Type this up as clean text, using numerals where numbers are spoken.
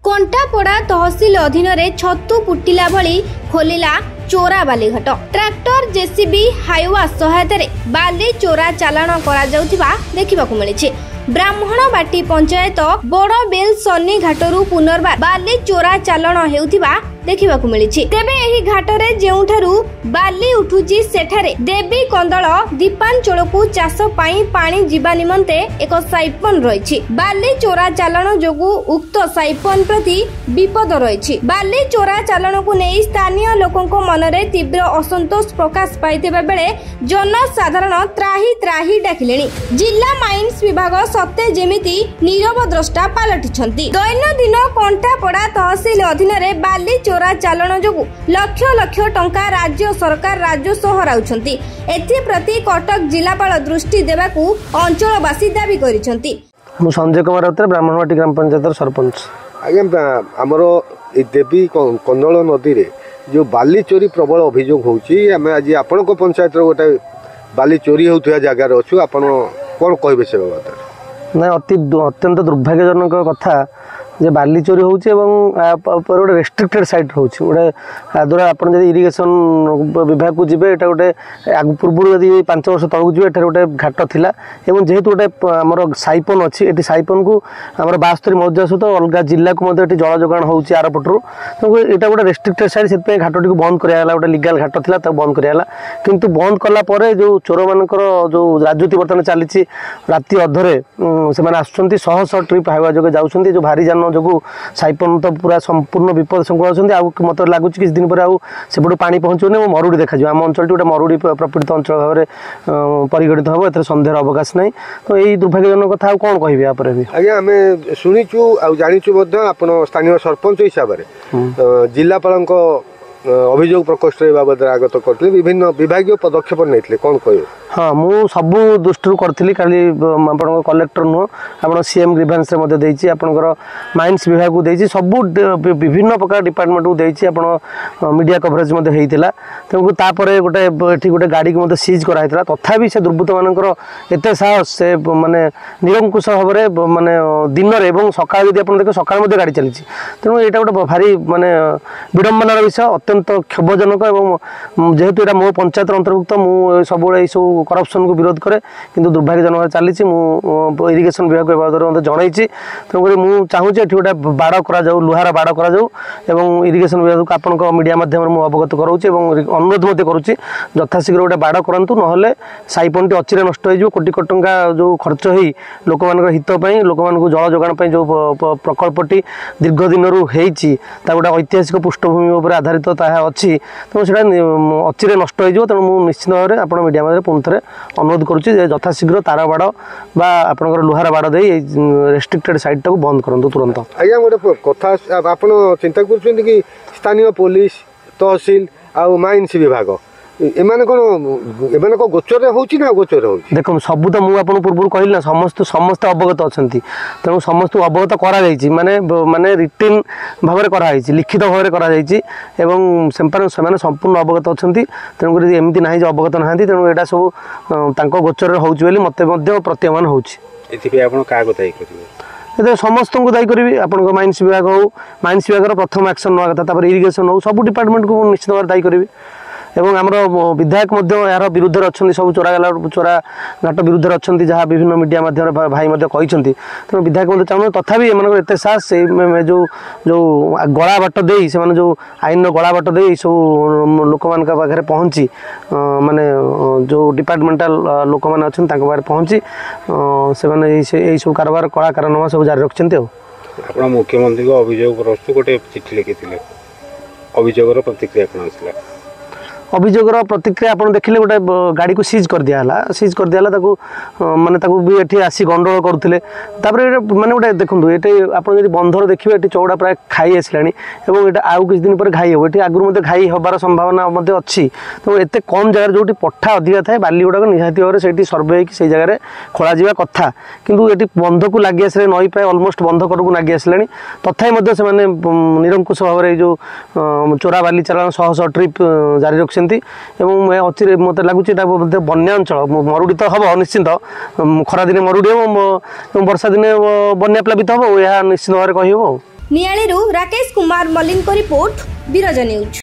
कंटापड़ा तहसिल अधीन छतु पुटिला भली खोलिला चोरा बालीघाट। ट्रैक्टर जेसीबी हाइवा सहायता बाली चोरा चालाण करा जाउथिबा देखिबाकु मिलिछि। ब्राह्मणबाटी पंचायत बड़बेल सन्नी घाटरू पुनर्बार बाली चोरा चालाण हेउथिबा देखिबाकु मिलिछि। तेबे एही घाटरे जेउठारू बाली उठुछि सेठारे देवी कंदल दीपांचलकु चाष पाई पानी जीवा निमंते एक साइपन रहिछि। बाली चोरा चालाण जोगु उक्त साइपन प्रति विपद रहिछि। बाली चोरा चालाणकु नै स्थानीय लोकंको मनरे तीव्र असंतोष प्रकाश पाइतेबा बेले जनसाधारण त्राही त्राही डाकिलेनी। जिला माइन्स विभाग सत्य जेमिति नीरव द्रष्टा पालटिछंती। दैनंदिन कंटापड़ा तहसिल अधीन रे बाली चोरा चालाण जोगु लक्ष लक्ष टंका राज्य सरकार राजस्व हराउछंती। एथि प्रति कटक जिलापाल दृष्टि देबाकू अंचलवासी दाबी करिसंती। मु संजय कुमार राउत ब्राह्मणबाटी ग्राम पंचायत सरपंच। आज्ञा आमर देवी कंदल नदी रे जो बाली चोरी प्रबल अभियोग होउची। आमे आज आपण को पंचायत रो गोटे बाली चोरी होउथिया जगह रे अछु। आपण कोन कहबे से बात ना अत्यंत दुर्भाग्यजनक कथा जे बाली चोरी होउची एवं गोटे रेस्ट्रिक्टेड साइट होउची। गोटे द्वारा आप इरिगेशन विभाग को जीवे एटा गोटे पूर्व यदि 5 वर्ष तलू जीवे एटा गोटे घाट थिला एवं जेहेतु गोटे आमर साइपन अच्छी एटी साइपन को आमर 72 मौजा सहित अलग जिला को मध्य जल जोगाण होउची आर पटरू। तो एटा गोटे रेस्ट्रिक्टेड साइट से घाटी को बंद कराला। गोटे लीगल घाट थिला ताको बंद कराला किंतु बंद कला परे जो चोर मानकर जो राजनीति बर्तमान चली राति अधरे से आसुँच शह शह ट्रिप हाइवा जोगे जाऊँच जो भारी जान जो साइपन तो पूरा संपूर्ण विपद संकुल अच्छा मत लगुच किसी दिन पर आउट पानी पहुँचुनि मरुड़ी देखा आम अंचल गोटे मरुड़ी प्रपीड़ित अंचल भाव में परिगणित हम ए सन्देह अवकाश ना। तो यही दुर्भाग्यजनक कथा कौन कह आज्ञा आम शुणीचु जाचु स्थानीय सरपंच हिसाब से जिलापाल अभियोग प्रकोष्ठ बाबद आगत करते विभिन्न विभाग पदक्षेप नहीं कौन कह। हाँ मु सबू दृष्टि करी खाली आप कलेक्टर नुह आप सीएम ग्रीवेंस आपंकर माइन्स विभाग को देती सबू विभिन्न प्रकार डिपार्टमेंट को देती आप मीडिया कवरेज होता। तेनालीपर गोटे गोटे गाड़ी को सीज कराई तथापि से दुर्बृत्त मानकर एत साहस से माने निरंकुश भाव में माने दिन में सकाल यदि आप देख सकाल गाड़ी चली तेणु यहाँ गोटे भारी माने विडंबनार विषय अत्यंत क्षोभजनक। जेहेतु यहाँ मो पंचायत अंतर्भुक्त मुझे सब सब करप्शन को विरोध करे किंतु दुर्भाग्यजनक चली इरिगेशन विभाग बाबद जनई। तेणुक मुझे चाहूँगी ये गोटे बाड़ कर लुहार बाड़ कर इरिगेशन विभाग को आपण मीडिया माध्यम अवगत कराऊँच अनुरोध मत करुच्ची यथाशीघ्र गोटे बाड़ करूँ ना साइपन टी अचिरे नष्ट हो कोटी कोटी टंका जो खर्च हो लोक मान हितपाई लोक मान जल जोगाण जो प्रकल्पटी दीर्घ दिन होती गोटे ऐतिहासिक पृष्ठभूमि पर आधारित अच्छी तेणु से अचिरे नष्ट हो तेणु मुझे निश्चित भाव में आप मीडिया माध्यम पुनः अनुरोध करुच्ची यथाशीघ्र तार बाड़ बा आपनकर लुहार बाड़ दे रेस्ट्रिक्टेड साइट टाक बंद करंतु तुरंत। आज्ञा गोटे कथा आप चिंता कर कि स्थानीय पुलिस तहसिल आ माइन्स विभाग एमाने कोन गोचर होउची ना गोचर होउची देखो सब तो मुझे आपन पूर्व कहली ना समस्त अवगत अछंती तेणु समस्त अवगत करा जायछि माने माने रिटिन भाव में करा जायछि लिखित भाव में करा जायछि एवं सेमाने संपूर्ण अवगत अछंती। तेणु करी एमिति नाही जे अवगत नाहंती तेणु एटा सब तांको गोचर होउची बोली मते मध्य प्रत्ययमान होउची। एथिबे आपण का दायी करिवे ये समस्त को दायी करी आपण माइन्स विभाग हो माइन्स विभाग प्रथम एक्शन ना कथा इरिगेशन हो सब डिपार्टमेंट को निश्चित भाव दायी करी एवं आमर विधायक यार विरुद्ध अच्छा सब चोरा घाट विरुद्ध अच्छा जहाँ विभिन्न मीडिया माध्यम भाई कहते तेणु विधायक चाहूँ तथापि एम एत साहस से जो जो गला बाट दे से जो आईन गला बाट दे सब लोक मान पाखे पहुँची माने जो डिपार्टमेंटाल लोक मैंने अच्छा पहुँची से सब कारबार कला कारनामा सब जारी रखते। आप मुख्यमंत्री को अभियोग प्रस्तुत गोटे चिठी लिखी अभियोगर प्रतिक्रिया कौन आसला अभियोगर प्रतिक्रिया आप देखिले गोटे गाड़ी को सीज कर दियाला माने ताकू भी एठी आसी गंडगोल करुले माने गोटे देखो ये आप बंधर देखिए ये चौड़ा प्राय खाई आसलानी और ये आउ किसी दिन पर घाई हो आगुरी घाई हबार संभावना अच्छी। तो एत कम जगह जो पट्टा अधिका थाए बाली गुड़ाक निहाती भाव से सर्वे होगी जगह खोल जा कथा किंतु ये बंध को लगी आसले नई प्राय अलमोस्ट बंध करक लगी आसला तथापि से निरंकुश भाव में जो चोरा बाली चालान शह शह ट्रिप जारी रख अच्छी मत लगुच बन्या अंचल मरुड़ी तो हम निश्चिंत खरा दिन मरुड़ी हम वर्षा दिन बन्या प्लावित हम यह निश्चित भाव में कह। नियाळीरू राकेश कुमार मल्लिक रिपोर्ट विरजा न्यूज।